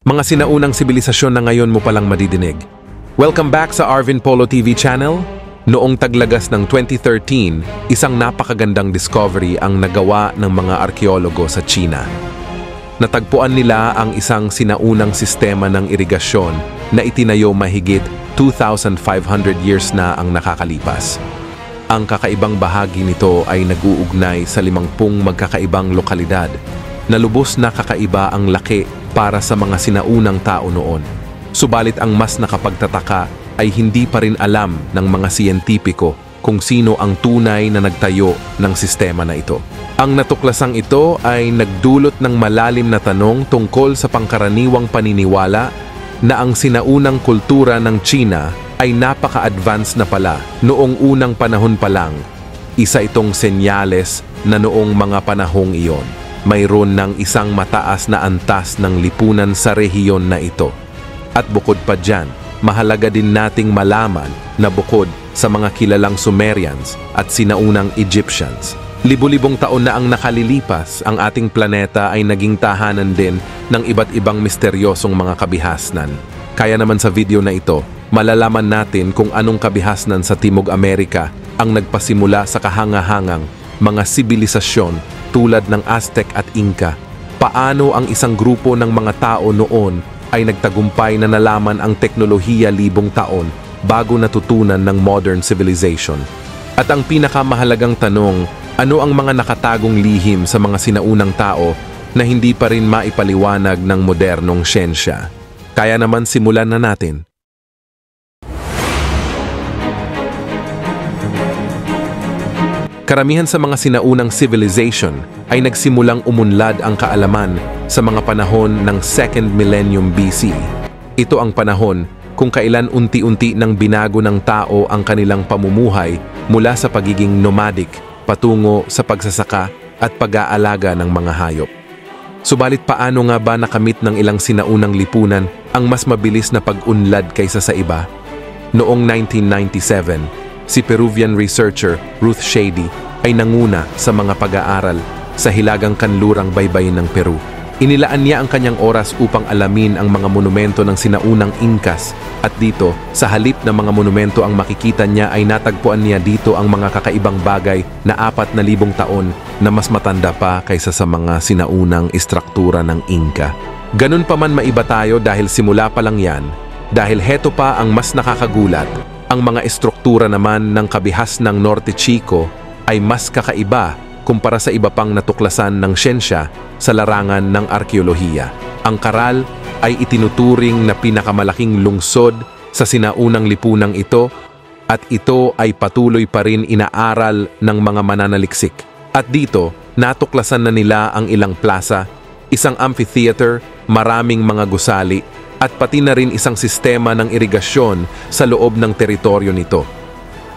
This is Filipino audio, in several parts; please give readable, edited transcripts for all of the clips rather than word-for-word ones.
Mga sinaunang sibilisasyon na ngayon mo palang madidinig. Welcome back sa Arvin Polo TV channel. Noong taglagas ng 2013, isang napakagandang discovery ang nagawa ng mga arkeologo sa China. Natagpuan nila ang isang sinaunang sistema ng irigasyon na itinayo mahigit 2,500 years na ang nakakalipas. Ang kakaibang bahagi nito ay nag-uugnay sa 50 magkakaibang lokalidad na lubos na kakaiba ang laki para sa mga sinaunang tao noon. Subalit ang mas nakapagtataka ay hindi pa rin alam ng mga siyentipiko kung sino ang tunay na nagtayo ng sistema na ito. Ang natuklasang ito ay nagdulot ng malalim na tanong tungkol sa pangkaraniwang paniniwala na ang sinaunang kultura ng China ay napaka-advance na pala noong unang panahon pa lang. Isa itong senyales na noong mga panahong iyon, mayroon ng isang mataas na antas ng lipunan sa rehiyon na ito. At bukod pa dyan, mahalaga din nating malaman na bukod sa mga kilalang Sumerians at sinaunang Egyptians, libu-libong taon na ang nakalilipas, ang ating planeta ay naging tahanan din ng iba't ibang misteryosong mga kabihasnan. Kaya naman sa video na ito, malalaman natin kung anong kabihasnan sa Timog Amerika ang nagpasimula sa kahangahangang mga sibilisasyon tulad ng Aztec at Inca. Paano ang isang grupo ng mga tao noon ay nagtagumpay na nalaman ang teknolohiya libong taon bago natutunan ng modern civilization. At ang pinakamahalagang tanong, ano ang mga nakatagong lihim sa mga sinaunang tao na hindi pa rin maipaliwanag ng modernong siyensya? Kaya naman simulan na natin. Karamihan sa mga sinaunang civilization ay nagsimulang umunlad ang kaalaman sa mga panahon ng 2nd millennium BC. Ito ang panahon kung kailan unti-unti nang binago ng tao ang kanilang pamumuhay mula sa pagiging nomadic patungo sa pagsasaka at pag-aalaga ng mga hayop. Subalit paano nga ba nakamit ng ilang sinaunang lipunan ang mas mabilis na pag-unlad kaysa sa iba? Noong 1997, si Peruvian researcher Ruth Shady ay nanguna sa mga pag-aaral sa hilagang kanlurang baybayin ng Peru. Inilaan niya ang kanyang oras upang alamin ang mga monumento ng sinaunang Incas at dito, sa halip na mga monumento ang makikita niya ay natagpuan niya dito ang mga kakaibang bagay na 4,000 taon na mas matanda pa kaysa sa mga sinaunang istruktura ng Inca. Ganun pa man maiba tayo dahil simula pa lang yan, dahil heto pa ang mas nakakagulat, ang mga istruktura naman ng kabihasnang Norte Chico ay mas kakaiba kumpara sa iba pang natuklasan ng siyensya sa larangan ng arkeolohiya. Ang Caral ay itinuturing na pinakamalaking lungsod sa sinaunang lipunang ito at ito ay patuloy pa rin inaaral ng mga mananaliksik. At dito, natuklasan na nila ang ilang plaza, isang amphitheater, maraming mga gusali at pati na rin isang sistema ng irigasyon sa loob ng teritoryo nito.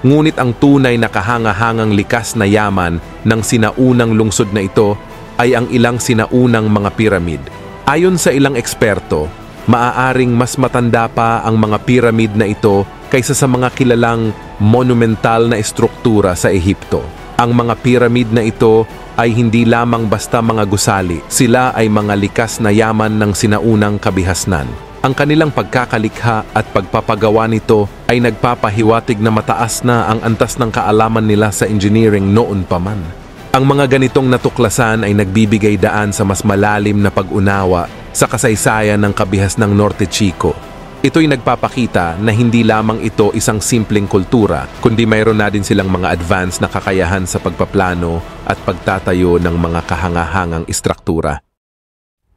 Ngunit ang tunay na kahangahangang likas na yaman ng sinaunang lungsod na ito ay ang ilang sinaunang mga piramid. Ayon sa ilang eksperto, maaaring mas matanda pa ang mga piramid na ito kaysa sa mga kilalang monumental na estruktura sa Ehipto. Ang mga piramid na ito ay hindi lamang basta mga gusali, sila ay mga likas na yaman ng sinaunang kabihasnan. Ang kanilang pagkakalikha at pagpapagawa nito ay nagpapahiwatig na mataas na ang antas ng kaalaman nila sa engineering noon pa man. Ang mga ganitong natuklasan ay nagbibigay daan sa mas malalim na pag-unawa sa kasaysayan ng kabihasnang Norte Chico. Ito'y nagpapakita na hindi lamang ito isang simpleng kultura, kundi mayroon na din silang mga advanced na kakayahan sa pagpaplano at pagtatayo ng mga kahangahangang istruktura.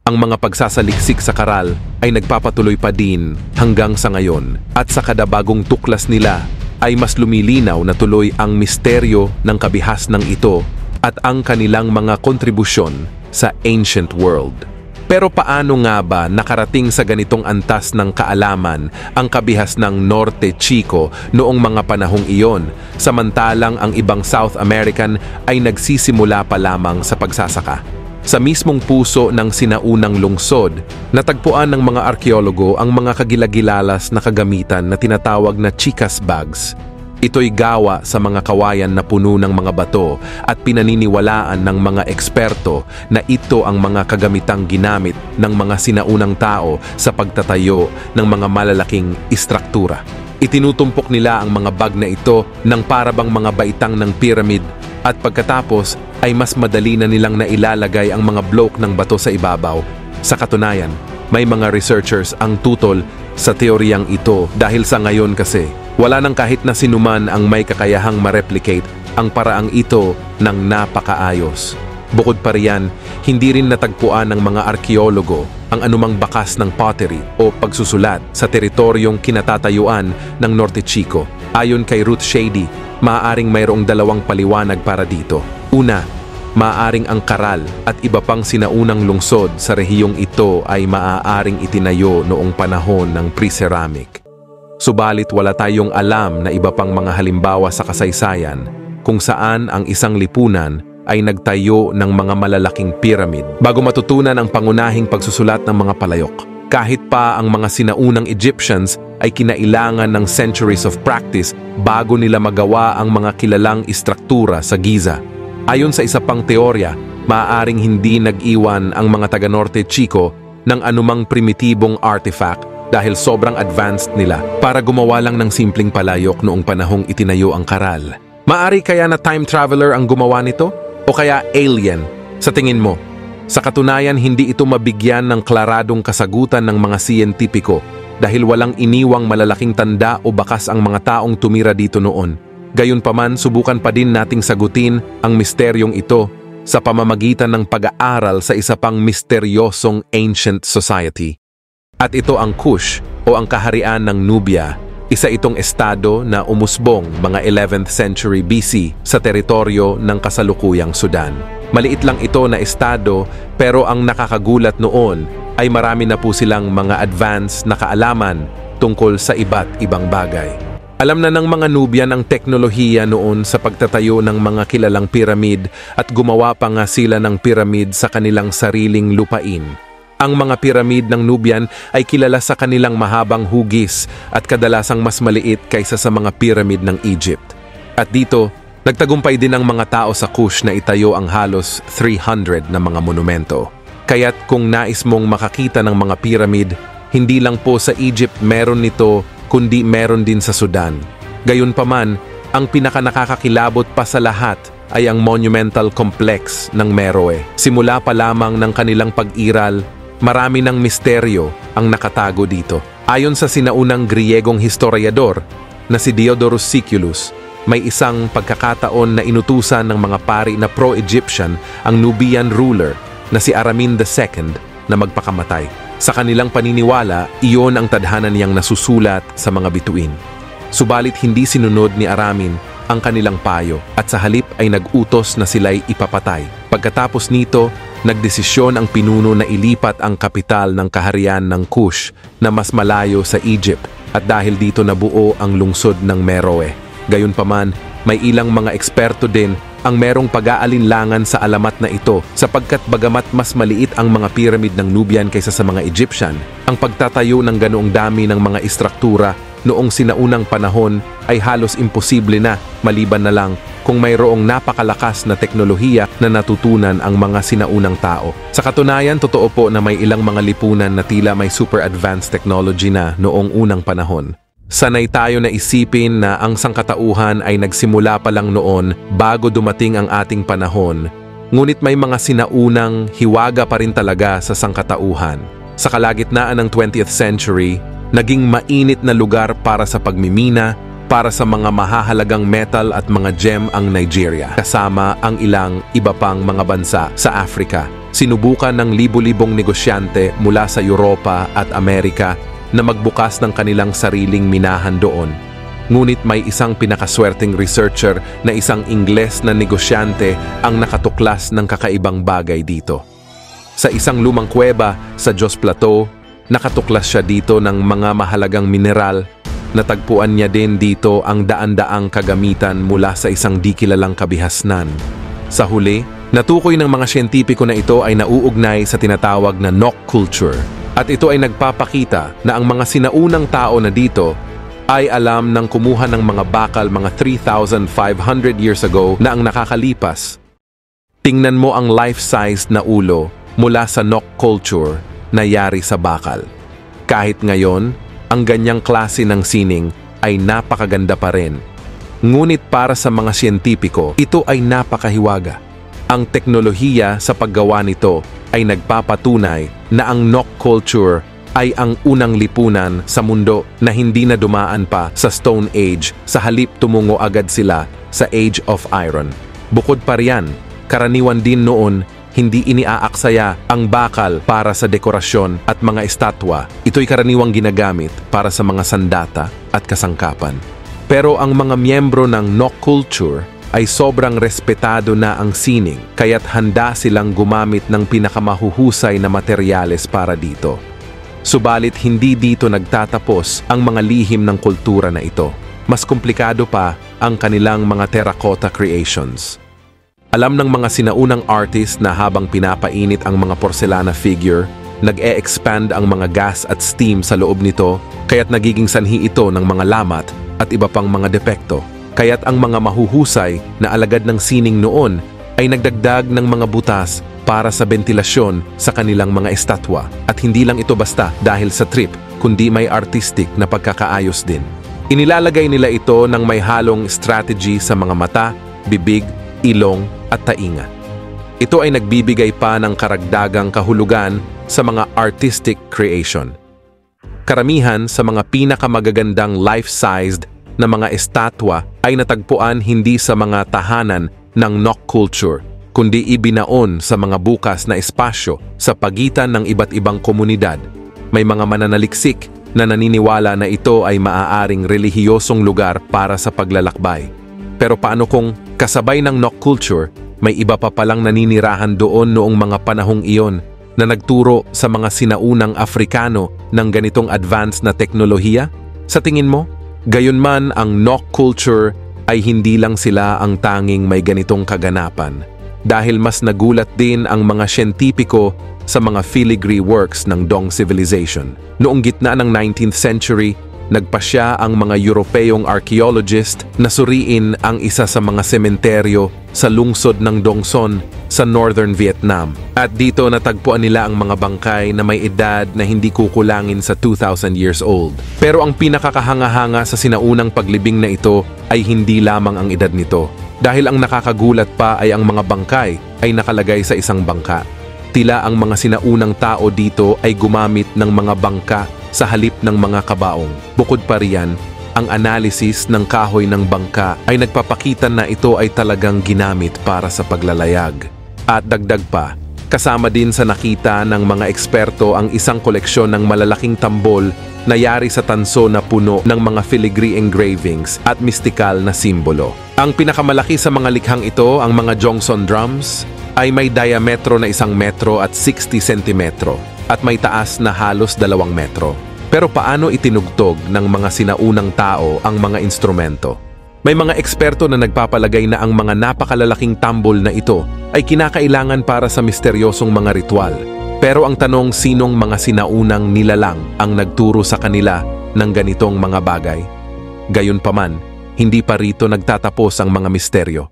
Ang mga pagsasaliksik sa Caral ay nagpapatuloy pa din hanggang sa ngayon at sa kada bagong tuklas nila ay mas lumilinaw na tuloy ang misteryo ng kabihasnang ito at ang kanilang mga kontribusyon sa ancient world. Pero paano nga ba nakarating sa ganitong antas ng kaalaman ang kabihasnang Norte Chico noong mga panahong iyon, samantalang ang ibang South American ay nagsisimula pa lamang sa pagsasaka? Sa mismong puso ng sinaunang lungsod, natagpuan ng mga arkeologo ang mga kagilagilalas na kagamitan na tinatawag na chicas bags. Ito'y gawa sa mga kawayan na puno ng mga bato at pinaniniwalaan ng mga eksperto na ito ang mga kagamitang ginamit ng mga sinaunang tao sa pagtatayo ng mga malalaking istruktura. Itinutumpok nila ang mga bag na ito ng parabang mga baitang ng pyramid at pagkatapos ay mas madali na nilang nailalagay ang mga bloke ng bato sa ibabaw. Sa katunayan, may mga researchers ang tutol sa teoryang ito dahil sa ngayon kasi wala nang kahit na sinuman ang may kakayahang ma-replicate ang paraang ito ng napakaayos. Bukod pa riyan, hindi rin natagpuan ng mga arkeologo ang anumang bakas ng pottery o pagsusulat sa teritoryong kinatatayuan ng Norte Chico. Ayon kay Ruth Shady, maaaring mayroong dalawang paliwanag para dito. Una, maaaring ang Caral at iba pang sinaunang lungsod sa rehiyong ito ay maaaring itinayo noong panahon ng pre-ceramic. Subalit wala tayong alam na iba pang mga halimbawa sa kasaysayan kung saan ang isang lipunan ay nagtayo ng mga malalaking pyramid bago matutunan ang pangunahing pagsusulat ng mga palayok. Kahit pa ang mga sinaunang Egyptians ay kinailangan ng centuries of practice bago nila magawa ang mga kilalang istruktura sa Giza. Ayon sa isa pang teorya, maaaring hindi nag-iwan ang mga taga-Norte Chico ng anumang primitibong artifact dahil sobrang advanced nila para gumawa lang ng simpleng palayok noong panahong itinayo ang Caral. Maari kaya na time traveler ang gumawa nito? O kaya alien? Sa tingin mo? Sa katunayan, hindi ito mabigyan ng klaradong kasagutan ng mga siyentipiko dahil walang iniwang malalaking tanda o bakas ang mga taong tumira dito noon. Gayunpaman, subukan pa din nating sagutin ang misteryong ito sa pamamagitan ng pag-aaral sa isa pang misteryosong ancient society. At ito ang Kush o ang kaharian ng Nubia. Isa itong estado na umusbong mga 11th century BC sa teritoryo ng kasalukuyang Sudan. Maliit lang ito na estado pero ang nakakagulat noon ay marami na po silang mga advanced na kaalaman tungkol sa iba't ibang bagay. Alam na ng mga Nubian ang teknolohiya noon sa pagtatayo ng mga kilalang piramid at gumawa pa nga sila ng piramid sa kanilang sariling lupain. Ang mga piramid ng Nubian ay kilala sa kanilang mahabang hugis at kadalasang mas maliit kaysa sa mga piramid ng Egypt. At dito, nagtagumpay din ang mga tao sa Kush na itayo ang halos 300 na mga monumento. Kaya't kung nais mong makakita ng mga piramid, hindi lang po sa Egypt meron nito, kundi meron din sa Sudan. Gayunpaman, ang pinakanakakakilabot pa sa lahat ay ang monumental complex ng Meroe. Simula pa lamang ng kanilang pag-iral, marami ng misteryo ang nakatago dito. Ayon sa sinaunang Griyegong historiador na si Diodorus Siculus, may isang pagkakataon na inutusan ng mga pari na pro-Egyptian ang Nubian ruler na si Aramin II na magpakamatay. Sa kanilang paniniwala, iyon ang tadhana niyang nasusulat sa mga bituin. Subalit hindi sinunod ni Aramin ang kanilang payo at sa halip ay nag-utos na sila'y ipapatay. Pagkatapos nito, nagdesisyon ang pinuno na ilipat ang kapital ng kaharian ng Kush na mas malayo sa Egypt at dahil dito nabuo ang lungsod ng Meroe. Gayunpaman, may ilang mga eksperto din ang merong pag-aalinlangan sa alamat na ito sapagkat bagamat mas maliit ang mga piramid ng Nubian kaysa sa mga Egyptian, ang pagtatayo ng ganoong dami ng mga istruktura noong sinaunang panahon ay halos imposible na maliban na lang kung mayroong napakalakas na teknolohiya na natutunan ang mga sinaunang tao. Sa katunayan, totoo po na may ilang mga lipunan na tila may super advanced technology na noong unang panahon. Sanay tayo na isipin na ang sangkatauhan ay nagsimula pa lang noon bago dumating ang ating panahon, ngunit may mga sinaunang hiwaga pa rin talaga sa sangkatauhan. Sa kalagitnaan ng 20th century, naging mainit na lugar para sa pagmimina, para sa mga mahahalagang metal at mga gem ang Nigeria, kasama ang ilang iba pang mga bansa sa Africa. Sinubukan ng libo-libong negosyante mula sa Europa at Amerika na magbukas ng kanilang sariling minahan doon. Ngunit may isang pinakaswerteng researcher na isang Ingles na negosyante ang nakatuklas ng kakaibang bagay dito. Sa isang lumang kuweba sa Jos Plateau, nakatuklas siya dito ng mga mahalagang mineral. Natagpuan niya din dito ang daan-daang kagamitan mula sa isang di kilalang kabihasnan. Sa huli, natukoy ng mga siyentipiko na ito ay nauugnay sa tinatawag na Nok culture. At ito ay nagpapakita na ang mga sinaunang tao na dito ay alam ng kumuha ng mga bakal mga 3,500 years ago na ang nakakalipas. Tingnan mo ang life-sized na ulo mula sa Nok culture na yari sa bakal. Kahit ngayon, ang ganyang klase ng sining ay napakaganda pa rin. Ngunit para sa mga siyentipiko, ito ay napakahiwaga. Ang teknolohiya sa paggawa nito ay nagpapatunay na ang Nok culture ay ang unang lipunan sa mundo na hindi na dumaan pa sa Stone Age, sa halip tumungo agad sila sa Age of Iron. Bukod pa riyan, karaniwan din noon hindi iniaaksaya ang bakal para sa dekorasyon at mga estatwa. Ito'y karaniwang ginagamit para sa mga sandata at kasangkapan. Pero ang mga miyembro ng Nok culture ay sobrang respetado na ang sining, kaya't handa silang gumamit ng pinakamahuhusay na materyales para dito. Subalit hindi dito nagtatapos ang mga lihim ng kultura na ito. Mas komplikado pa ang kanilang mga terracotta creations. Alam ng mga sinaunang artist na habang pinapainit ang mga porselana figure, nag-e-expand ang mga gas at steam sa loob nito, kaya't nagiging sanhi ito ng mga lamat at iba pang mga depekto. Kaya't ang mga mahuhusay na alagad ng sining noon ay nagdagdag ng mga butas para sa bentilasyon sa kanilang mga estatwa. At hindi lang ito basta dahil sa trip, kundi may artistic na pagkakaayos din. Inilalagay nila ito ng may halong strategy sa mga mata, bibig, ilong at tainga. Ito ay nagbibigay pa ng karagdagang kahulugan sa mga artistic creation. Karamihan sa mga pinakamagagandang life-sized na mga estatwa ay natagpuan hindi sa mga tahanan ng Nok culture, kundi ibinaon sa mga bukas na espasyo sa pagitan ng iba't ibang komunidad. May mga mananaliksik na naniniwala na ito ay maaaring relihiyosong lugar para sa paglalakbay. Pero paano kung kasabay ng Nok culture, may iba pa palang naninirahan doon noong mga panahong iyon na nagturo sa mga sinaunang Afrikano ng ganitong advanced na teknolohiya? Sa tingin mo, gayunman ang Nok culture ay hindi lang sila ang tanging may ganitong kaganapan. Dahil mas nagulat din ang mga siyentipiko sa mga filigree works ng Dong Civilization. Noong gitna ng 19th century, nagpasya ang mga Europeyong archaeologist na suriin ang isa sa mga sementeryo sa lungsod ng Dong Son sa Northern Vietnam. At dito natagpuan nila ang mga bangkay na may edad na hindi kukulangin sa 2,000 years old. Pero ang pinakakahanga-hanga sa sinaunang paglibing na ito ay hindi lamang ang edad nito. Dahil ang nakakagulat pa ay ang mga bangkay ay nakalagay sa isang bangka. Tila ang mga sinaunang tao dito ay gumamit ng mga bangka sa halip ng mga kabaong. Bukod pa riyan, ang analysis ng kahoy ng bangka ay nagpapakita na ito ay talagang ginamit para sa paglalayag. At dagdag pa, kasama din sa nakita ng mga eksperto ang isang koleksyon ng malalaking tambol na yari sa tanso na puno ng mga filigree engravings at mystikal na simbolo. Ang pinakamalaki sa mga likhang ito, ang mga Jongson drums, ay may diametro na 1 metro at 60 sentimetro at may taas na halos 2 metro. Pero paano itinugtog ng mga sinaunang tao ang mga instrumento? May mga eksperto na nagpapalagay na ang mga napakalalaking tambol na ito ay kinakailangan para sa misteryosong mga ritual. Pero ang tanong, sinong mga sinaunang nilalang ang nagturo sa kanila ng ganitong mga bagay? Gayunpaman, hindi pa rito nagtatapos ang mga misteryo.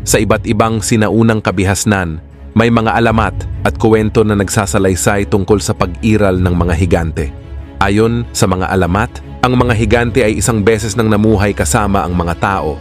Sa iba't ibang sinaunang kabihasnan, may mga alamat at kuwento na nagsasalaysay tungkol sa pag-iral ng mga higante. Ayon sa mga alamat, ang mga higante ay isang beses nang namuhay kasama ang mga tao.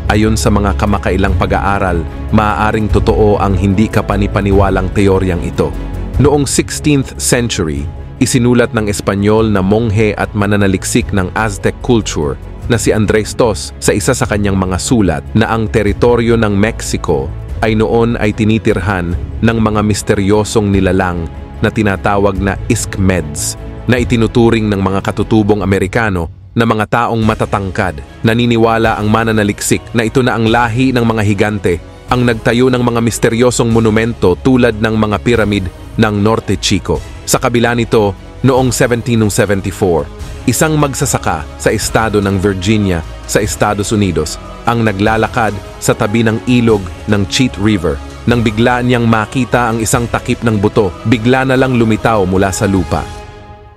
Ayon sa mga kamakailang pag-aaral, maaaring totoo ang hindi kapanipaniwalang teoryang ito. Noong 16th century, isinulat ng Espanyol na monghe at mananaliksik ng Aztec culture na si Andres Tos sa isa sa kanyang mga sulat na ang teritoryo ng Mexico ay noon ay tinitirhan ng mga misteryosong nilalang na tinatawag na Iskmeds, na itinuturing ng mga katutubong Amerikano na mga taong matatangkad. Naniniwala ang mananaliksik na ito na ang lahi ng mga higante ang nagtayo ng mga misteryosong monumento tulad ng mga piramid ng Norte Chico. Sa kabila nito, noong 1774, isang magsasaka sa estado ng Virginia sa Estados Unidos ang naglalakad sa tabi ng ilog ng Cheat River. Nang bigla niyang makita ang isang takip ng buto, bigla na lang lumitaw mula sa lupa.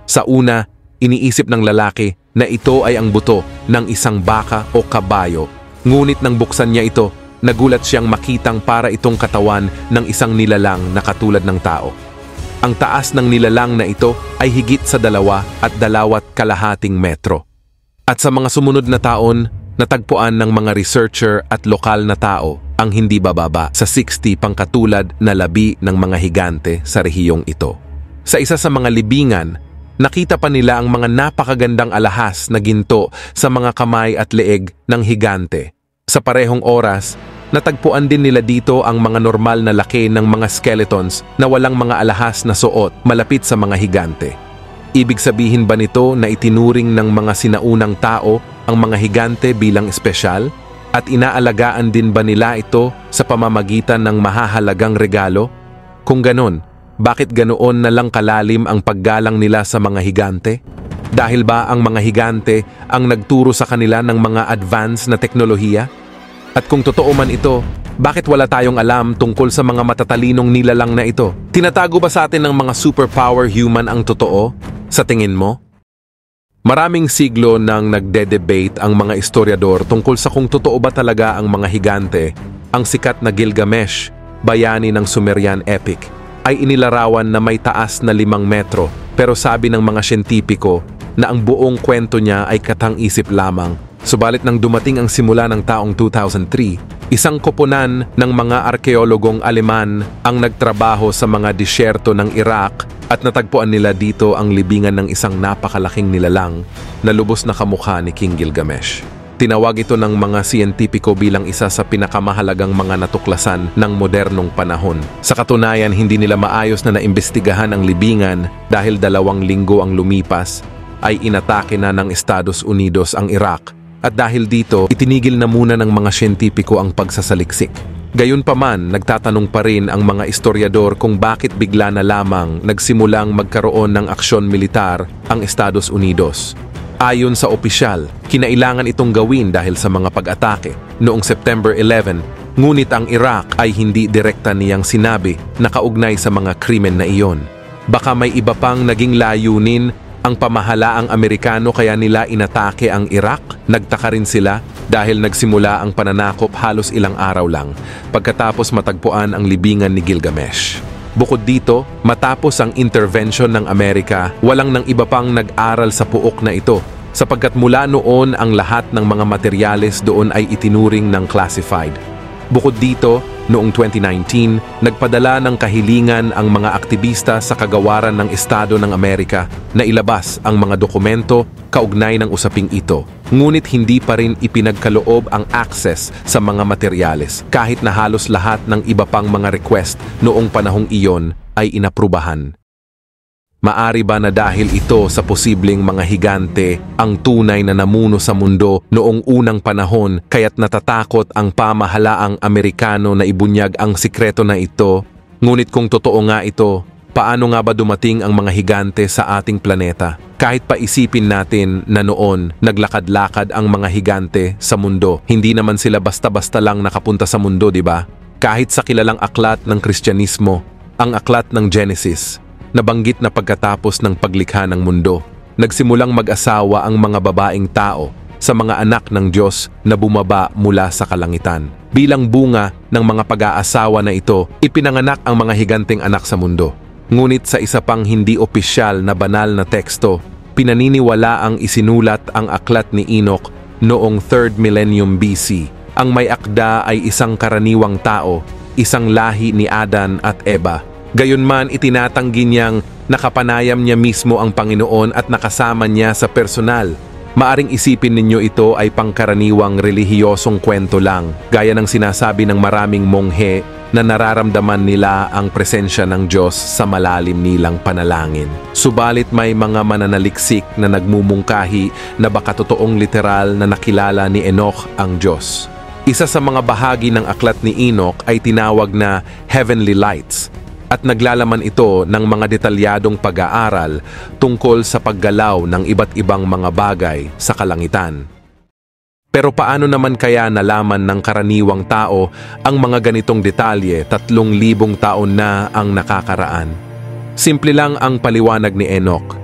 Sa una, iniisip ng lalaki na ito ay ang buto ng isang baka o kabayo. Ngunit nang buksan niya ito, nagulat siyang makitang para itong katawan ng isang nilalang na katulad ng tao. Ang taas ng nilalang na ito ay higit sa 2.2 metro. At sa mga sumunod na taon, natagpuan ng mga researcher at lokal na tao ang hindi bababa sa 60 pangkatulad na labi ng mga higante sa rehiyong ito. Sa isa sa mga libingan, nakita pa nila ang mga napakagandang alahas na ginto sa mga kamay at leeg ng higante. Sa parehong oras, natagpuan din nila dito ang mga normal na laki ng mga skeletons na walang mga alahas na suot malapit sa mga higante. Ibig sabihin ba nito na itinuring ng mga sinaunang tao ang mga higante bilang espesyal? At inaalagaan din ba nila ito sa pamamagitan ng mahahalagang regalo? Kung ganon, bakit ganoon na lang kalalim ang paggalang nila sa mga higante? Dahil ba ang mga higante ang nagturo sa kanila ng mga advanced na teknolohiya? At kung totoo man ito, bakit wala tayong alam tungkol sa mga matatalinong nilalang na ito? Tinatago ba sa atin ng mga superpower human ang totoo? Sa tingin mo? Maraming siglo nang nagde-debate ang mga historiador tungkol sa kung totoo ba talaga ang mga higante. Ang sikat na Gilgamesh, bayani ng Sumerian epic, ay inilarawan na may taas na 5 metro, pero sabi ng mga siyentipiko na ang buong kwento niya ay katang-isip lamang. Subalit nang dumating ang simula ng taong 2003, isang koponan ng mga arkeologong Aleman ang nagtrabaho sa mga disyerto ng Iraq at natagpuan nila dito ang libingan ng isang napakalaking nilalang na lubos na kamukha ni King Gilgamesh. Tinawag ito ng mga siyentipiko bilang isa sa pinakamahalagang mga natuklasan ng modernong panahon. Sa katunayan, hindi nila maayos na naimbestigahan ang libingan dahil 2 linggo ang lumipas ay inatake na ng Estados Unidos ang Iraq. At dahil dito, itinigil na muna ng mga siyentipiko ang pagsasaliksik. Gayunpaman, nagtatanong pa rin ang mga historiador kung bakit bigla na lamang nagsimulang magkaroon ng aksyon militar ang Estados Unidos. Ayon sa opisyal, kinailangan itong gawin dahil sa mga pag-atake noong September 11, ngunit ang Iraq ay hindi direkta niyang sinabi na kaugnay sa mga krimen na iyon. Baka may iba pang naging layunin ang pamahalaang Amerikano kaya nila inatake ang Iraq? Nagtaka rin sila dahil nagsimula ang pananakop halos ilang araw lang pagkatapos matagpuan ang libingan ni Gilgamesh. Bukod dito, matapos ang intervention ng Amerika, walang nang iba pang nag-aral sa puok na ito sapagkat mula noon ang lahat ng mga materyales doon ay itinuring ng classified. Bukod dito, noong 2019, nagpadala ng kahilingan ang mga aktivista sa kagawaran ng Estado ng Amerika na ilabas ang mga dokumento kaugnay ng usaping ito. Ngunit hindi pa rin ipinagkaloob ang access sa mga materyales kahit na halos lahat ng iba pang mga request noong panahong iyon ay inaprubahan. Maari ba na dahil ito sa posibleng mga higante ang tunay na namuno sa mundo noong unang panahon kaya't natatakot ang pamahalaang Amerikano na ibunyag ang sikreto na ito? Ngunit kung totoo nga ito, paano nga ba dumating ang mga higante sa ating planeta? Kahit pa isipin natin na noon naglakad-lakad ang mga higante sa mundo, hindi naman sila basta-basta lang nakapunta sa mundo, di ba? Kahit sa kilalang aklat ng Kristyanismo, ang aklat ng Genesis, nabanggit na pagkatapos ng paglikha ng mundo, nagsimulang mag-asawa ang mga babaeng tao sa mga anak ng Diyos na bumaba mula sa kalangitan. Bilang bunga ng mga pag-aasawa na ito, ipinanganak ang mga higanteng anak sa mundo. Ngunit sa isa pang hindi opisyal na banal na teksto, pinaniniwala ang isinulat ang aklat ni Enoch noong 3rd millennium BC. Ang may akda ay isang karaniwang tao, isang lahi ni Adan at Eva. Gayunman itinatanggi niyang nakapanayam niya mismo ang Panginoon at nakasama niya sa personal. Maaring isipin ninyo ito ay pangkaraniwang relihiyosong kwento lang, gaya ng sinasabi ng maraming monghe na nararamdaman nila ang presensya ng Diyos sa malalim nilang panalangin. Subalit may mga mananaliksik na nagmumungkahi na baka totoong literal na nakilala ni Enoch ang Diyos. Isa sa mga bahagi ng aklat ni Enoch ay tinawag na Heavenly Lights, at naglalaman ito ng mga detalyadong pag-aaral tungkol sa paggalaw ng iba't ibang mga bagay sa kalangitan. Pero paano naman kaya nalaman ng karaniwang tao ang mga ganitong detalye 3,000 taon na ang nakakaraan? Simple lang ang paliwanag ni Enoch.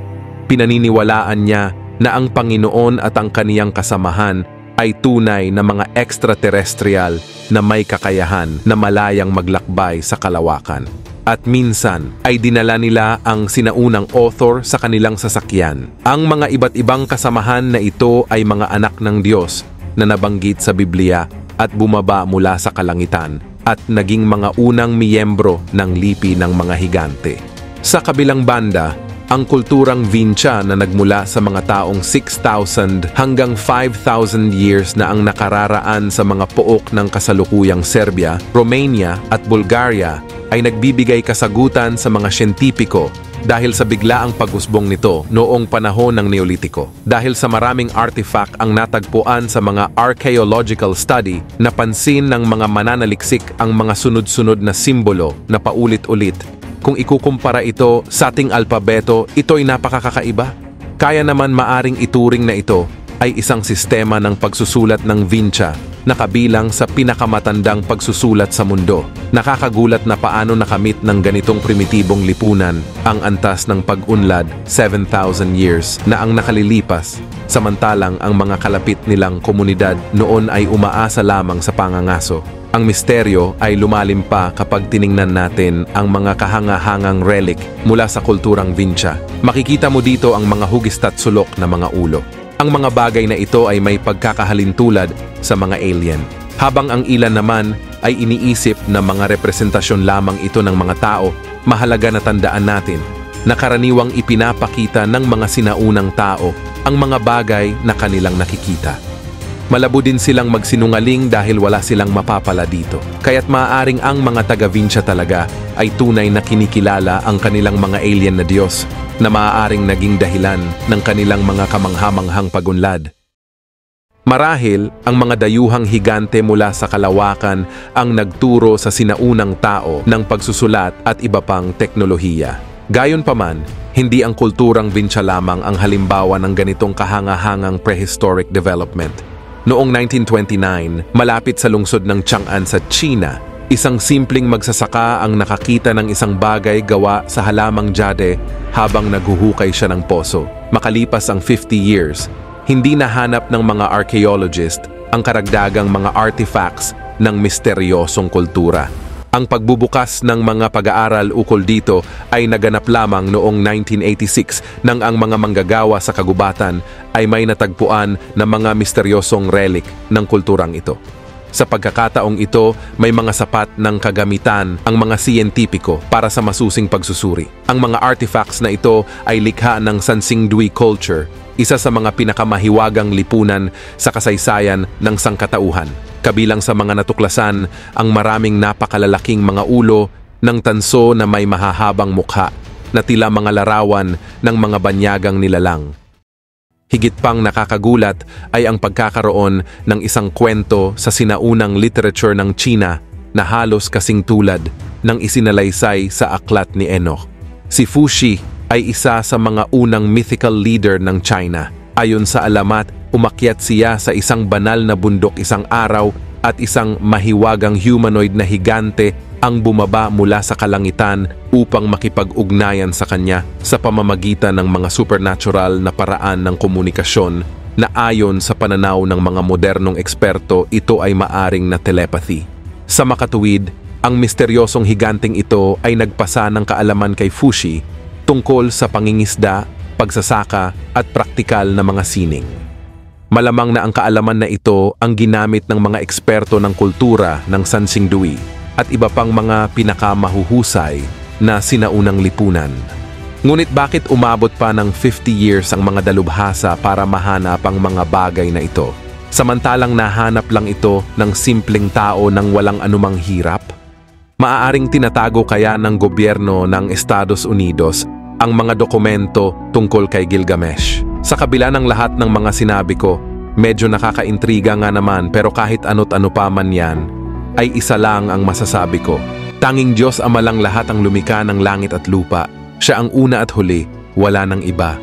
Pinaniniwalaan niya na ang Panginoon at ang kaniyang kasamahan ay tunay na mga extraterrestrial na may kakayahan na malayang maglakbay sa kalawakan. At minsan ay dinala nila ang sinaunang author sa kanilang sasakyan. Ang mga iba't ibang kasamahan na ito ay mga anak ng Diyos na nabanggit sa Biblia at bumaba mula sa kalangitan at naging mga unang miyembro ng lipi ng mga higante. Sa kabilang banda, ang kulturang Vinca na nagmula sa mga taong 6,000 hanggang 5,000 years na ang nakararaan sa mga pook ng kasalukuyang Serbia, Romania at Bulgaria ay nagbibigay kasagutan sa mga siyentipiko dahil sa biglaang pag-usbong nito noong panahon ng Neolitiko. Dahil sa maraming artifact ang natagpuan sa mga archaeological study, napansin ng mga mananaliksik ang mga sunod-sunod na simbolo na paulit-ulit. Kung ikukumpara ito sa ating alpabeto, ito'y napakakaiba. Kaya naman maaring ituring na ito ay isang sistema ng pagsusulat ng Vinca na kabilang sa pinakamatandang pagsusulat sa mundo. Nakakagulat na paano nakamit ng ganitong primitibong lipunan ang antas ng pag-unlad 7,000 years na ang nakalilipas, samantalang ang mga kalapit nilang komunidad noon ay umaasa lamang sa pangangaso. Ang misteryo ay lumalim pa kapag tiningnan natin ang mga kahanga-hangang relic mula sa kulturang Vinca. Makikita mo dito ang mga hugis at sulok na mga ulo. Ang mga bagay na ito ay may pagkakahalintulad sa mga alien, habang ang ilan naman ay iniisip na mga representasyon lamang ito ng mga tao. Mahalaga na tandaan natin na karaniwang ipinapakita ng mga sinaunang tao ang mga bagay na kanilang nakikita. Malabo din silang magsinungaling dahil wala silang mapapala dito. Kaya't maaaring ang mga taga-Vinca talaga ay tunay na kinikilala ang kanilang mga alien na Diyos na maaaring naging dahilan ng kanilang mga kamanghamanghang pagunlad. Marahil, ang mga dayuhang higante mula sa kalawakan ang nagturo sa sinaunang tao ng pagsusulat at iba pang teknolohiya. Gayunpaman, hindi ang kulturang Vinca lamang ang halimbawa ng ganitong kahanga-hangang prehistoric development. Noong 1929, malapit sa lungsod ng Chang'an sa China, isang simpleng magsasaka ang nakakita ng isang bagay gawa sa halamang jade habang naghuhukay siya ng poso. Makalipas ang 50 years, hindi nahanap ng mga archaeologist ang karagdagang mga artifacts ng misteryosong kultura. Ang pagbubukas ng mga pag-aaral ukol dito ay naganap lamang noong 1986 nang ang mga manggagawa sa kagubatan ay may natagpuan na mga misteryosong relic ng kulturang ito. Sa pagkakataong ito, may mga sapat ng kagamitan ang mga siyentipiko para sa masusing pagsusuri. Ang mga artifacts na ito ay likha ng Sansingdui culture, isa sa mga pinakamahiwagang lipunan sa kasaysayan ng sangkatauhan. Kabilang sa mga natuklasan ang maraming napakalalaking mga ulo ng tanso na may mahahabang mukha na tila mga larawan ng mga banyagang nilalang. Higit pang nakakagulat ay ang pagkakaroon ng isang kwento sa sinaunang literature ng China na halos kasing tulad ng isinalaysay sa aklat ni Enoch. Si Fuxi ay isa sa mga unang mythical leader ng China. Ayon sa alamat, umakyat siya sa isang banal na bundok isang araw at isang mahiwagang humanoid na higante ang bumaba mula sa kalangitan upang makipag-ugnayan sa kanya sa pamamagitan ng mga supernatural na paraan ng komunikasyon na ayon sa pananaw ng mga modernong eksperto ito ay maaring na telepathy. Sa makatuwid, ang misteryosong higanteng ito ay nagpasa ng kaalaman kay Fuxi tungkol sa pangingisda, pagsasaka at praktikal na mga sining. Malamang na ang kaalaman na ito ang ginamit ng mga eksperto ng kultura ng Sansingdui at iba pang mga pinakamahuhusay na sinaunang lipunan. Ngunit bakit umabot pa ng 50 years ang mga dalubhasa para mahanap ang mga bagay na ito? Samantalang nahanap lang ito ng simpleng tao nang walang anumang hirap? Maaaring tinatago kaya ng gobyerno ng Estados Unidos ang mga dokumento tungkol kay Gilgamesh. Sa kabila ng lahat ng mga sinabi ko, medyo nakakaintriga nga naman pero kahit ano't ano pa man yan, ay isa lang ang masasabi ko. Tanging Diyos Ama lang lahat ang lumikha ng langit at lupa. Siya ang una at huli, wala nang iba.